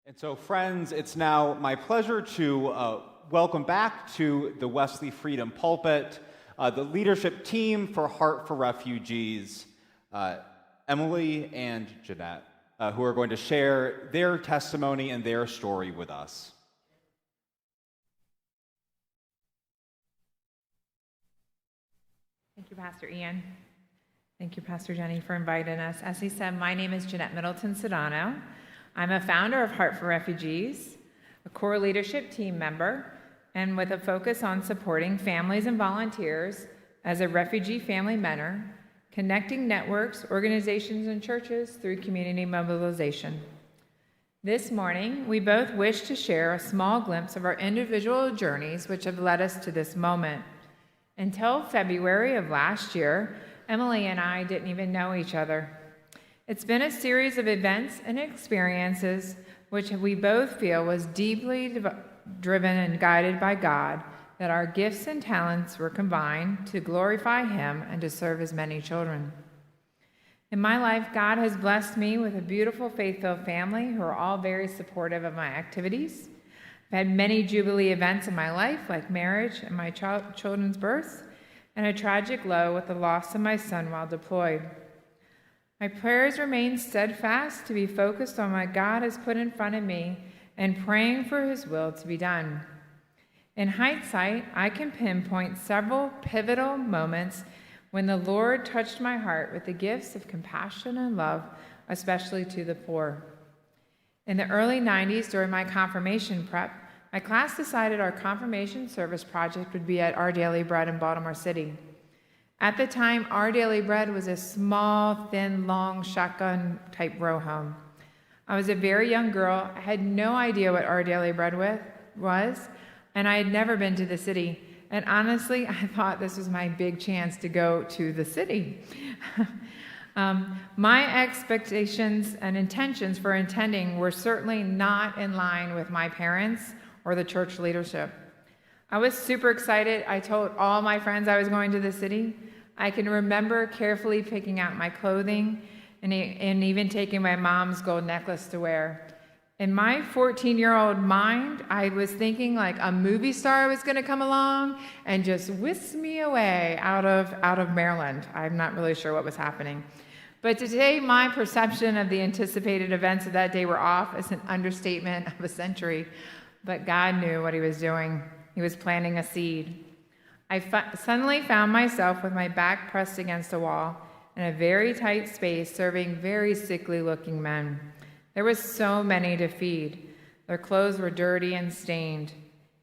And so, friends, it's now my pleasure to welcome back to the Wesley Freedom Pulpit the leadership team for Heart for Refugees, Emily and Jeanette, who are going to share their testimony and their story with us. Thank you, Pastor Ian. Thank you, Pastor Jenny, for inviting us. As he said, my name is Jeanette Middleton-Sudano. I'm a founder of Heart for Refugees, a core leadership team member, and with a focus on supporting families and volunteers as a refugee family mentor, connecting networks, organizations, and churches through community mobilization. This morning, we both wish to share a small glimpse of our individual journeys which have led us to this moment. Until February of last year, Emily and I didn't even know each other. It's been a series of events and experiences which we both feel was deeply driven and guided by God, that our gifts and talents were combined to glorify Him and to serve His many children. In my life, God has blessed me with a beautiful, faith-filled family who are all very supportive of my activities. I've had many Jubilee events in my life, like marriage and my children's births, and a tragic low with the loss of my son while deployed. My prayers remain steadfast to be focused on what God has put in front of me and praying for His will to be done. In hindsight, I can pinpoint several pivotal moments when the Lord touched my heart with the gifts of compassion and love, especially to the poor. In the early 90s, during my confirmation prep, my class decided our confirmation service project would be at Our Daily Bread in Baltimore City. At the time, Our Daily Bread was a small, thin, long shotgun-type row home. I was a very young girl. I had no idea what Our Daily Bread was, and I had never been to the city. And honestly, I thought this was my big chance to go to the city. My expectations and intentions for attending were certainly not in line with my parents or the church leadership. I was super excited. I told all my friends I was going to the city. I can remember carefully picking out my clothing and even taking my mom's gold necklace to wear. In my 14-year-old mind, I was thinking like a movie star was going to come along and just whisk me away out of Maryland. I'm not really sure what was happening. But today, my perception of the anticipated events of that day were off as an understatement of a century. But God knew what He was doing. He was planting a seed. I suddenly found myself with my back pressed against a wall in a very tight space, serving very sickly-looking men. There were so many to feed. Their clothes were dirty and stained.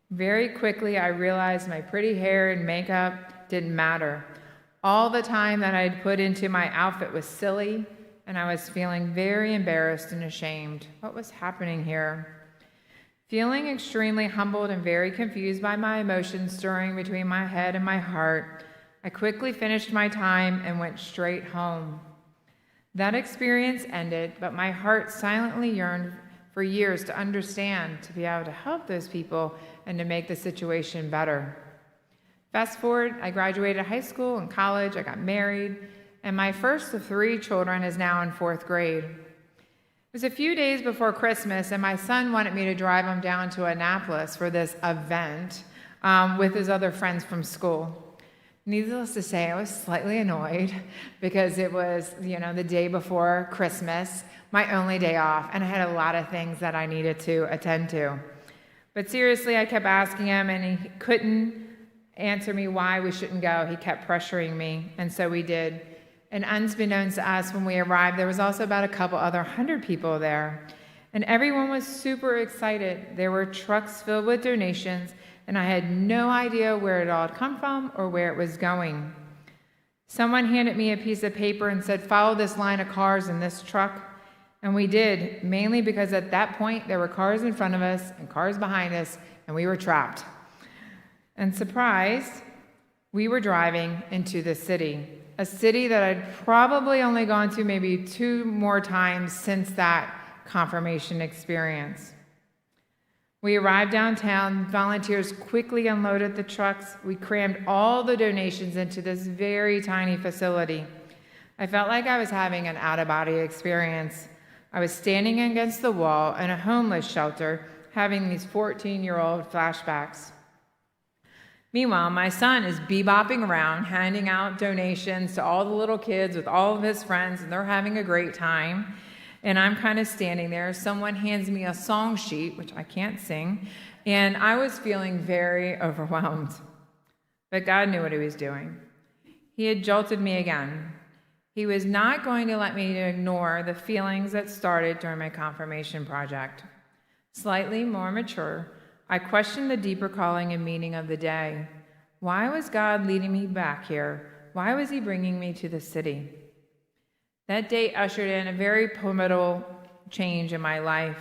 Very quickly, I realized my pretty hair and makeup didn't matter. All the time that I'd put into my outfit was silly, and I was feeling very embarrassed and ashamed. What was happening here? Feeling extremely humbled and very confused by my emotions stirring between my head and my heart, I quickly finished my time and went straight home. That experience ended, but my heart silently yearned for years to understand, to be able to help those people, and to make the situation better. Fast forward, I graduated high school and college, I got married, and my first of 3 children is now in 4th grade. It was a few days before Christmas, and my son wanted me to drive him down to Annapolis for this event with his other friends from school. Needless to say, I was slightly annoyed because it was, the day before Christmas, my only day off, and I had a lot of things that I needed to attend to. But seriously, I kept asking him, and he couldn't answer me why we shouldn't go. He kept pressuring me, and so we did. And unbeknownst to us, when we arrived, there was also about a couple other 100 people there. And everyone was super excited. There were trucks filled with donations, and I had no idea where it all had come from or where it was going. Someone handed me a piece of paper and said, "Follow this line of cars in this truck." And we did, mainly because at that point, there were cars in front of us and cars behind us, and we were trapped. And surprised, we were driving into the city, a city that I'd probably only gone to maybe 2 more times since that confirmation experience. We arrived downtown, volunteers quickly unloaded the trucks. We crammed all the donations into this very tiny facility. I felt like I was having an out-of-body experience. I was standing against the wall in a homeless shelter having these 14-year-old flashbacks. Meanwhile, my son is bebopping around, handing out donations to all the little kids with all of his friends, and they're having a great time. And I'm kind of standing there. Someone hands me a song sheet, which I can't sing, and I was feeling very overwhelmed. But God knew what he was doing. He had jolted me again. He was not going to let me ignore the feelings that started during my confirmation project. Slightly more mature, I questioned the deeper calling and meaning of the day. Why was God leading me back here? Why was he bringing me to the city? That day ushered in a very pivotal change in my life,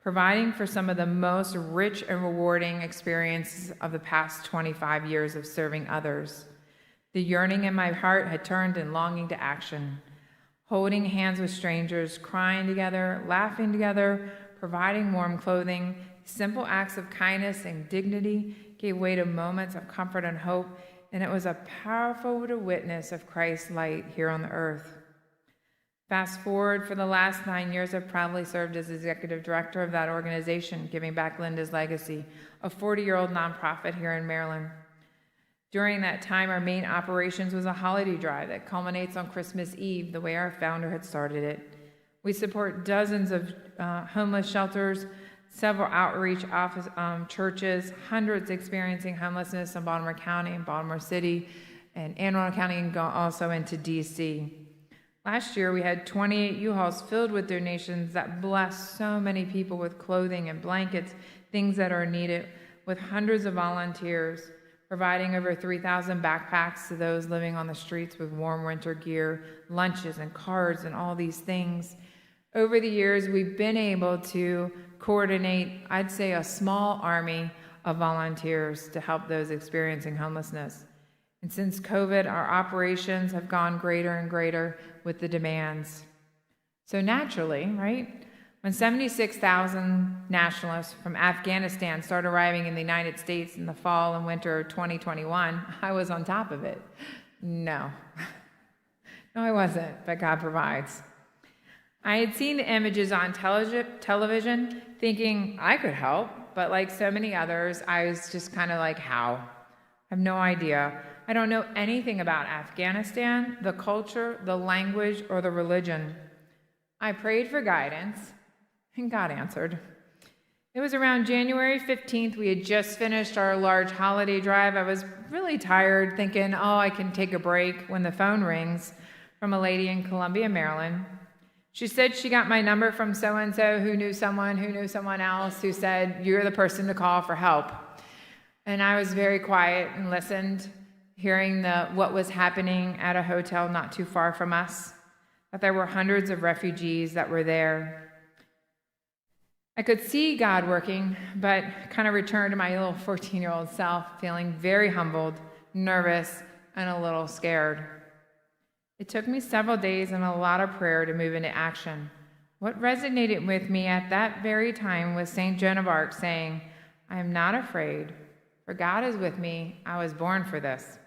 providing for some of the most rich and rewarding experiences of the past 25 years of serving others. The yearning in my heart had turned in longing to action. Holding hands with strangers, crying together, laughing together, providing warm clothing, simple acts of kindness and dignity gave way to moments of comfort and hope, and it was a powerful witness of Christ's light here on the earth. Fast forward, for the last 9 years, I've proudly served as executive director of that organization, Giving Back Linda's Legacy, a 40-year-old nonprofit here in Maryland. During that time, our main operations was a holiday drive that culminates on Christmas Eve, the way our founder had started it. We support dozens of homeless shelters, several outreach office, churches, hundreds experiencing homelessness in Baltimore County and Baltimore City, and Anne Arundel County, and also into D.C. Last year, we had 28 U-Hauls filled with donations that blessed so many people with clothing and blankets, things that are needed, with hundreds of volunteers, providing over 3,000 backpacks to those living on the streets with warm winter gear, lunches and cards and all these things. Over the years, we've been able to coordinate, I'd say, a small army of volunteers to help those experiencing homelessness. And since COVID, our operations have gone greater and greater with the demands. So naturally, right, when 76,000 nationalists from Afghanistan started arriving in the United States in the fall and winter of 2021, I was on top of it. No, I wasn't, but God provides. I had seen the images on television thinking I could help, but like so many others, I was just kind of like, how? I have no idea. I don't know anything about Afghanistan, the culture, the language, or the religion. I prayed for guidance, and God answered. It was around January 15th. We had just finished our large holiday drive. I was really tired, thinking, I can take a break, when the phone rings from a lady in Columbia, Maryland. She said she got my number from so-and-so who knew someone else who said, you're the person to call for help. And I was very quiet and listened, hearing what was happening at a hotel not too far from us, that there were hundreds of refugees that were there. I could see God working, but kind of returned to my little 14-year-old self, feeling very humbled, nervous, and a little scared. It took me several days and a lot of prayer to move into action. What resonated with me at that very time was St. Joan of Arc saying, I am not afraid, for God is with me. I was born for this.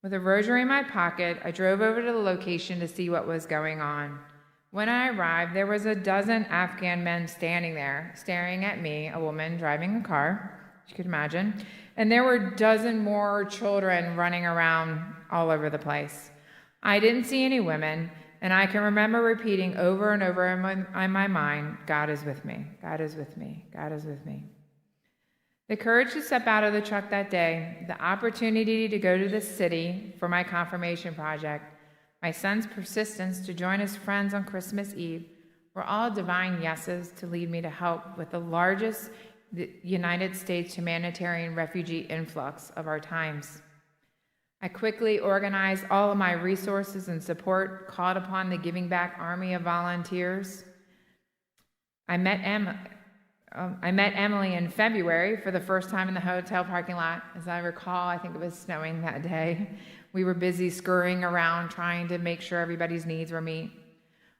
With a rosary in my pocket, I drove over to the location to see what was going on. When I arrived, there was a dozen Afghan men standing there, staring at me, a woman driving a car, you could imagine, and there were a dozen more children running around all over the place. I didn't see any women, and I can remember repeating over and over in my mind, God is with me, God is with me, God is with me. The courage to step out of the truck that day, the opportunity to go to the city for my confirmation project, my son's persistence to join his friends on Christmas Eve were all divine yeses to lead me to help with the largest United States humanitarian refugee influx of our times. I quickly organized all of my resources and support, called upon the Giving Back Army of volunteers. I met Emily in February for the first time in the hotel parking lot. As I recall, I think it was snowing that day. We were busy scurrying around trying to make sure everybody's needs were met.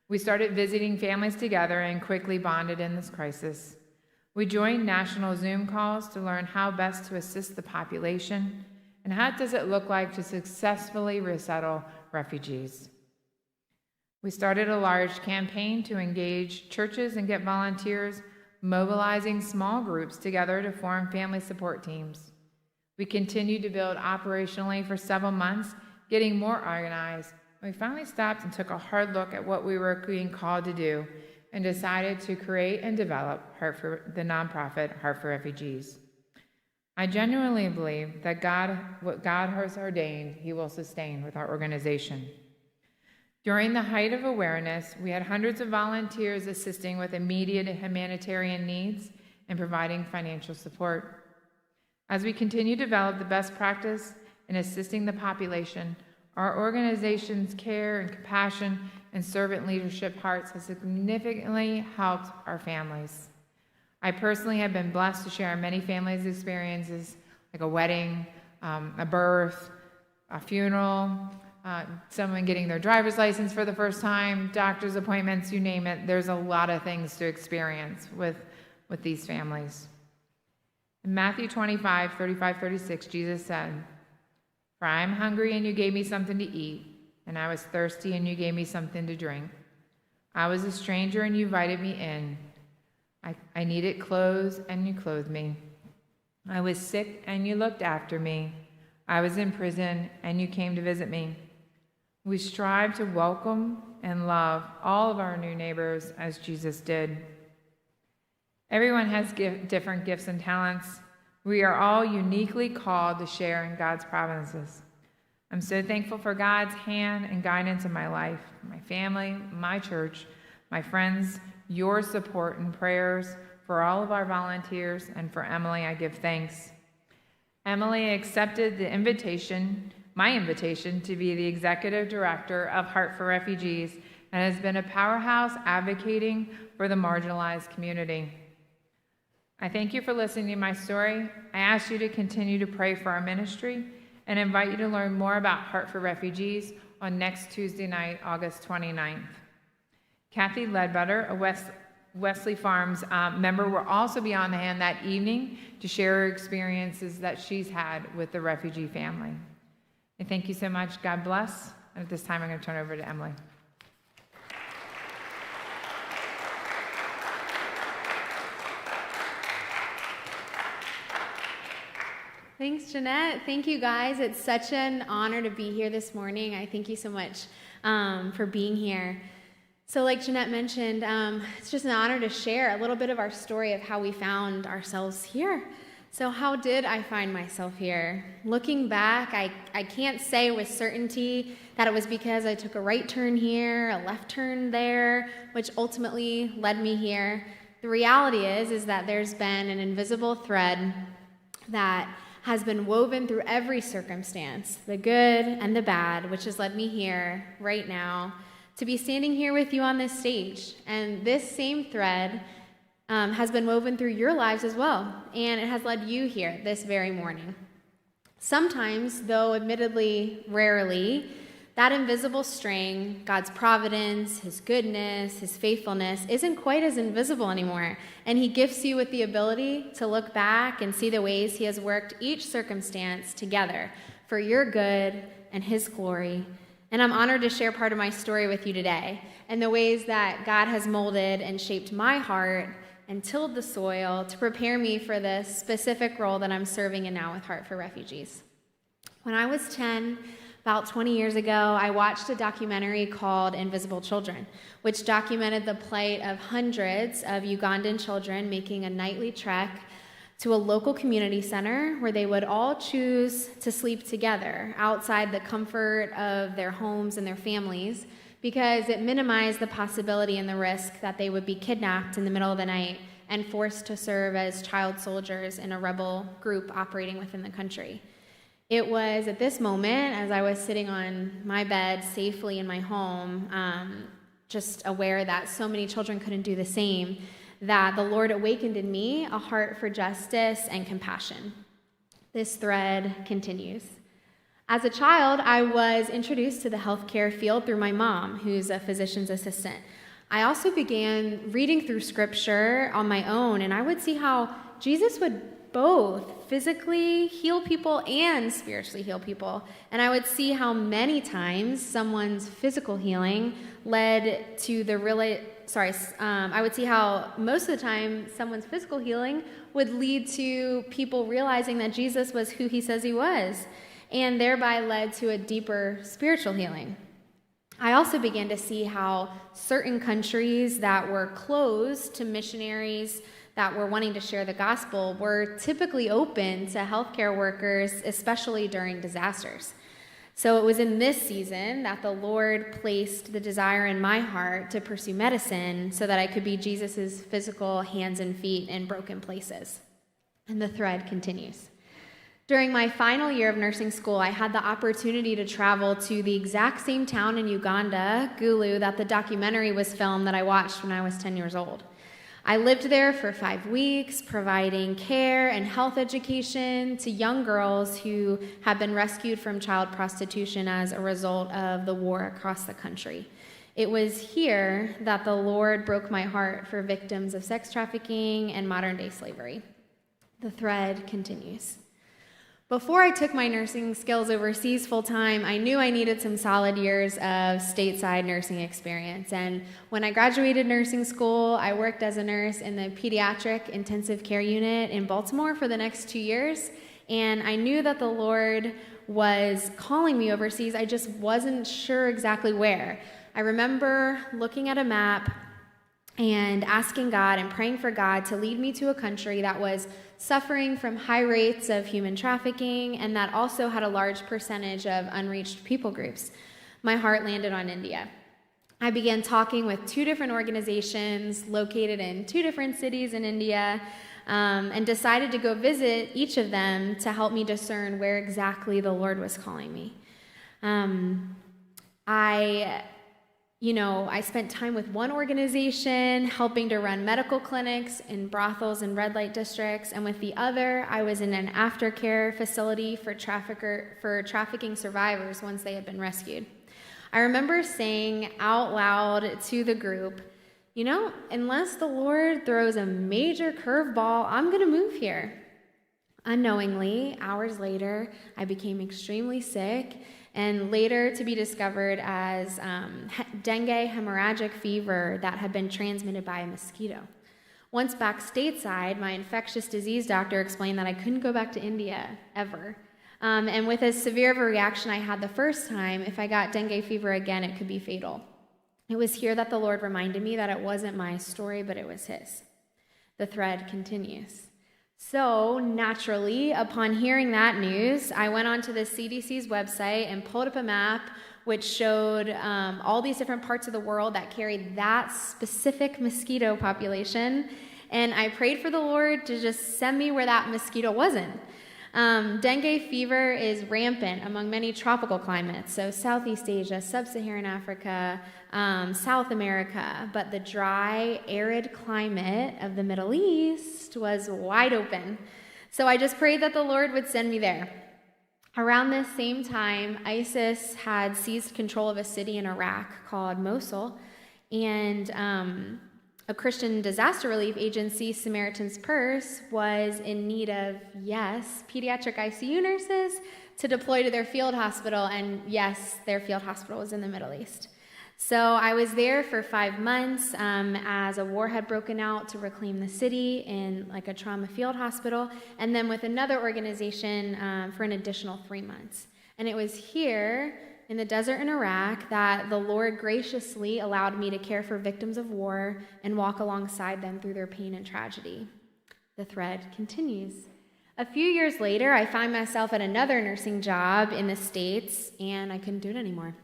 We started visiting families together and quickly bonded in this crisis. We joined national Zoom calls to learn how best to assist the population and how does it look like to successfully resettle refugees. We started a large campaign to engage churches and get volunteers, mobilizing small groups together to form family support teams. We continued to build operationally for several months, getting more organized. We finally stopped and took a hard look at what we were being called to do and decided to create and develop the nonprofit Heart for Refugees. I genuinely believe that what God has ordained, He will sustain with our organization. During the height of awareness, we had hundreds of volunteers assisting with immediate humanitarian needs and providing financial support. As we continue to develop the best practice in assisting the population, our organization's care and compassion and servant leadership hearts has significantly helped our families. I personally have been blessed to share many families' experiences, like a wedding, a birth, a funeral, someone getting their driver's license for the first time, doctor's appointments, you name it. There's a lot of things to experience with these families. In Matthew 25, 35, 36, Jesus said, "For I am hungry and you gave me something to eat, and I was thirsty and you gave me something to drink. I was a stranger and you invited me in. I needed clothes and you clothed me. I was sick and you looked after me. I was in prison and you came to visit me." We strive to welcome and love all of our new neighbors as Jesus did. Everyone has different gifts and talents. We are all uniquely called to share in God's providences. I'm so thankful for God's hand and guidance in my life, my family, my church, my friends, your support and prayers for all of our volunteers, and for Emily, I give thanks. Emily accepted my invitation to be the executive director of Heart for Refugees and has been a powerhouse advocating for the marginalized community. I thank you for listening to my story. I ask you to continue to pray for our ministry and invite you to learn more about Heart for Refugees on next Tuesday night, August 29th. Kathy Ledbetter, a Wesley Farms member, will also be on hand that evening to share her experiences that she's had with the refugee family. And thank you so much. God bless. And at this time, I'm going to turn it over to Emily. Thanks, Jeanette. Thank you, guys. It's such an honor to be here this morning. I thank you so much for being here. So like Jeanette mentioned, it's just an honor to share a little bit of our story of how we found ourselves here. So how did I find myself here? Looking back, I can't say with certainty that it was because I took a right turn here, a left turn there, which ultimately led me here. The reality is that there's been an invisible thread that has been woven through every circumstance, the good and the bad, which has led me here right now to be standing here with you on this stage. And this same thread has been woven through your lives as well, and it has led you here this very morning. Sometimes, though admittedly rarely, that invisible string, God's providence, His goodness, His faithfulness, isn't quite as invisible anymore, and He gifts you with the ability to look back and see the ways He has worked each circumstance together for your good and His glory. And I'm honored to share part of my story with you today and the ways that God has molded and shaped my heart and tilled the soil to prepare me for the specific role that I'm serving in now with Heart for Refugees. When I was 10, about 20 years ago, I watched a documentary called Invisible Children, which documented the plight of hundreds of Ugandan children making a nightly trek to a local community center where they would all choose to sleep together outside the comfort of their homes and their families, because it minimized the possibility and the risk that they would be kidnapped in the middle of the night and forced to serve as child soldiers in a rebel group operating within the country. It was at this moment, as I was sitting on my bed safely in my home, just aware that so many children couldn't do the same, that the Lord awakened in me a heart for justice and compassion. This thread continues. As a child, I was introduced to the healthcare field through my mom, who's a physician's assistant. I also began reading through scripture on my own, and I would see how Jesus would both physically heal people and spiritually heal people. And I would see how many times someone's physical healing led to I would see how most of the time someone's physical healing would lead to people realizing that Jesus was who he says he was, and thereby led to a deeper spiritual healing. I also began to see how certain countries that were closed to missionaries that were wanting to share the gospel were typically open to healthcare workers, especially during disasters. So it was in this season that the Lord placed the desire in my heart to pursue medicine so that I could be Jesus's physical hands and feet in broken places. And the thread continues. During my final year of nursing school, I had the opportunity to travel to the exact same town in Uganda, Gulu, that the documentary was filmed that I watched when I was 10 years old. I lived there for 5 weeks, providing care and health education to young girls who had been rescued from child prostitution as a result of the war across the country. It was here that the Lord broke my heart for victims of sex trafficking and modern-day slavery. The thread continues. Before I took my nursing skills overseas full-time, I knew I needed some solid years of stateside nursing experience. And when I graduated nursing school, I worked as a nurse in the pediatric intensive care unit in Baltimore for the next 2 years. And I knew that the Lord was calling me overseas. I just wasn't sure exactly where. I remember looking at a map and asking God and praying for God to lead me to a country that was suffering from high rates of human trafficking and that also had a large percentage of unreached people groups. My heart landed on India. I began talking with 2 different organizations located in 2 different cities in India, and decided to go visit each of them to help me discern where exactly the Lord was calling me. I spent time with one organization helping to run medical clinics in brothels and red light districts, and with the other, I was in an aftercare facility for trafficking survivors once they had been rescued. I remember saying out loud to the group, unless the Lord throws a major curveball, I'm going to move here. Unknowingly, hours later, I became extremely sick, and later to be discovered as dengue hemorrhagic fever that had been transmitted by a mosquito. Once back stateside, my infectious disease doctor explained that I couldn't go back to India ever. And with as severe of a reaction I had the first time, if I got dengue fever again, it could be fatal. It was here that the Lord reminded me that it wasn't my story, but it was his. The thread continues. So, naturally, upon hearing that news, I went onto the CDC's website and pulled up a map which showed all these different parts of the world that carried that specific mosquito population, and I prayed for the Lord to just send me where that mosquito wasn't. Dengue fever is rampant among many tropical climates, so Southeast Asia, Sub-Saharan Africa, South America, but the dry, arid climate of the Middle East was wide open. So I just prayed that the Lord would send me there. Around this same time, ISIS had seized control of a city in Iraq called Mosul, and a Christian disaster relief agency, Samaritan's Purse, was in need of, pediatric ICU nurses to deploy to their field hospital, and yes, their field hospital was in the Middle East. So I was there for 5 months as a war had broken out to reclaim the city in a trauma field hospital, and then with another organization for an additional 3 months. And it was here in the desert in Iraq that the Lord graciously allowed me to care for victims of war and walk alongside them through their pain and tragedy. The thread continues. A few years later, I found myself at another nursing job in the States, and I couldn't do it anymore.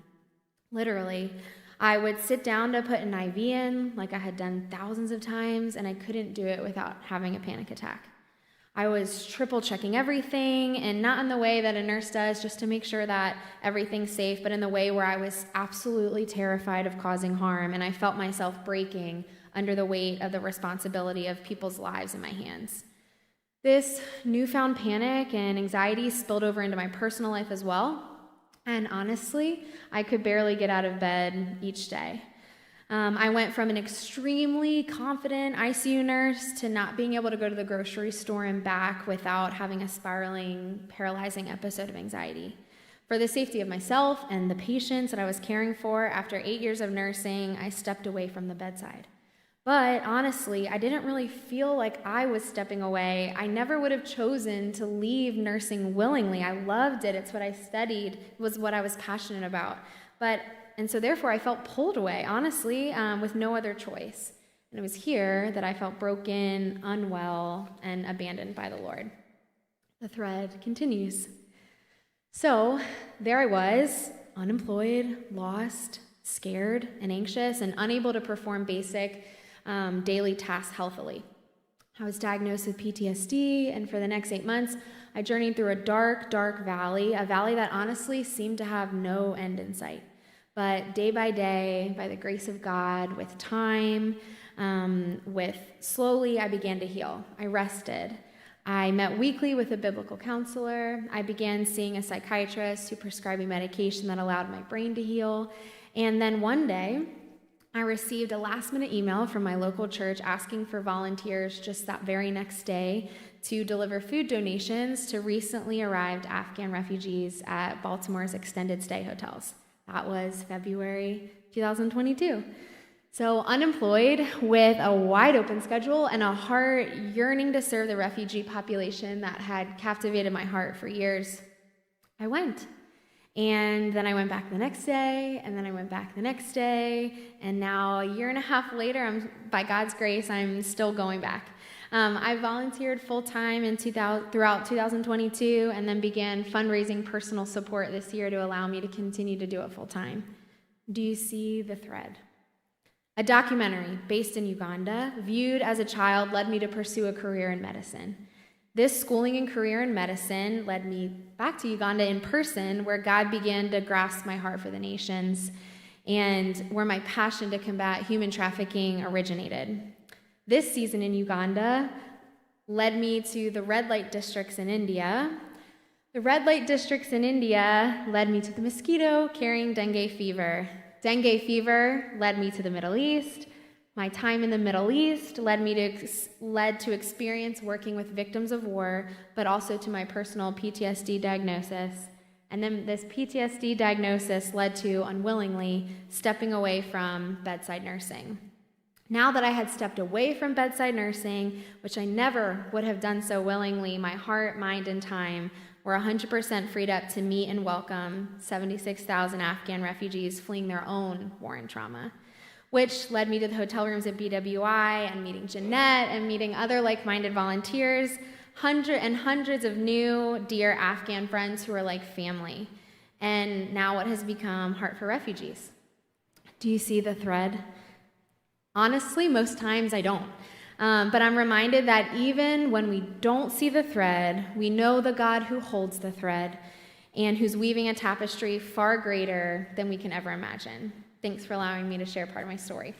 Literally, I would sit down to put an IV in, like I had done thousands of times, and I couldn't do it without having a panic attack. I was triple checking everything, and not in the way that a nurse does just to make sure that everything's safe, but in the way where I was absolutely terrified of causing harm, and I felt myself breaking under the weight of the responsibility of people's lives in my hands. This newfound panic and anxiety spilled over into my personal life as well, and honestly, I could barely get out of bed each day. I went from an extremely confident ICU nurse to not being able to go to the grocery store and back without having a spiraling, paralyzing episode of anxiety. For the safety of myself and the patients that I was caring for, after 8 years of nursing, I stepped away from the bedside. But honestly, I didn't really feel like I was stepping away. I never would have chosen to leave nursing willingly. I loved it. It's what I studied. It was what I was passionate about. And so therefore, I felt pulled away, honestly, with no other choice. And it was here that I felt broken, unwell, and abandoned by the Lord. The thread continues. So there I was, unemployed, lost, scared, and anxious, and unable to perform basic daily tasks healthily. I was diagnosed with PTSD, and for the next 8 months, I journeyed through a dark, dark valley, a valley that honestly seemed to have no end in sight. But day by day, by the grace of God, with time, slowly, I began to heal. I rested. I met weekly with a biblical counselor. I began seeing a psychiatrist who prescribed me medication that allowed my brain to heal. And then one day, I received a last-minute email from my local church asking for volunteers just that very next day to deliver food donations to recently arrived Afghan refugees at Baltimore's extended stay hotels. That was February 2022. So unemployed with a wide open schedule and a heart yearning to serve the refugee population that had captivated my heart for years, I went. And then I went back the next day, and then I went back the next day, and now a year and a half later, by God's grace, I'm still going back. I volunteered full-time throughout 2022 and then began fundraising personal support this year to allow me to continue to do it full-time. Do you see the thread? A documentary based in Uganda, viewed as a child, led me to pursue a career in medicine. This schooling and career in medicine led me back to Uganda in person, where God began to grasp my heart for the nations and where my passion to combat human trafficking originated. This season in Uganda led me to the red light districts in India. The red light districts in India led me to the mosquito-carrying dengue fever. Dengue fever led me to the Middle East. My time in the Middle East led to experience working with victims of war, but also to my personal PTSD diagnosis. And then this PTSD diagnosis led to, unwillingly, stepping away from bedside nursing. Now that I had stepped away from bedside nursing, which I never would have done so willingly, my heart, mind, and time were 100% freed up to meet and welcome 76,000 Afghan refugees fleeing their own war and trauma, which led me to the hotel rooms at BWI and meeting Jeanette and meeting other like-minded volunteers, hundreds of new, dear Afghan friends who are like family, and now what has become Heart for Refugees. Do you see the thread? Honestly, most times I don't. But I'm reminded that even when we don't see the thread, we know the God who holds the thread and who's weaving a tapestry far greater than we can ever imagine. Thanks for allowing me to share part of my story.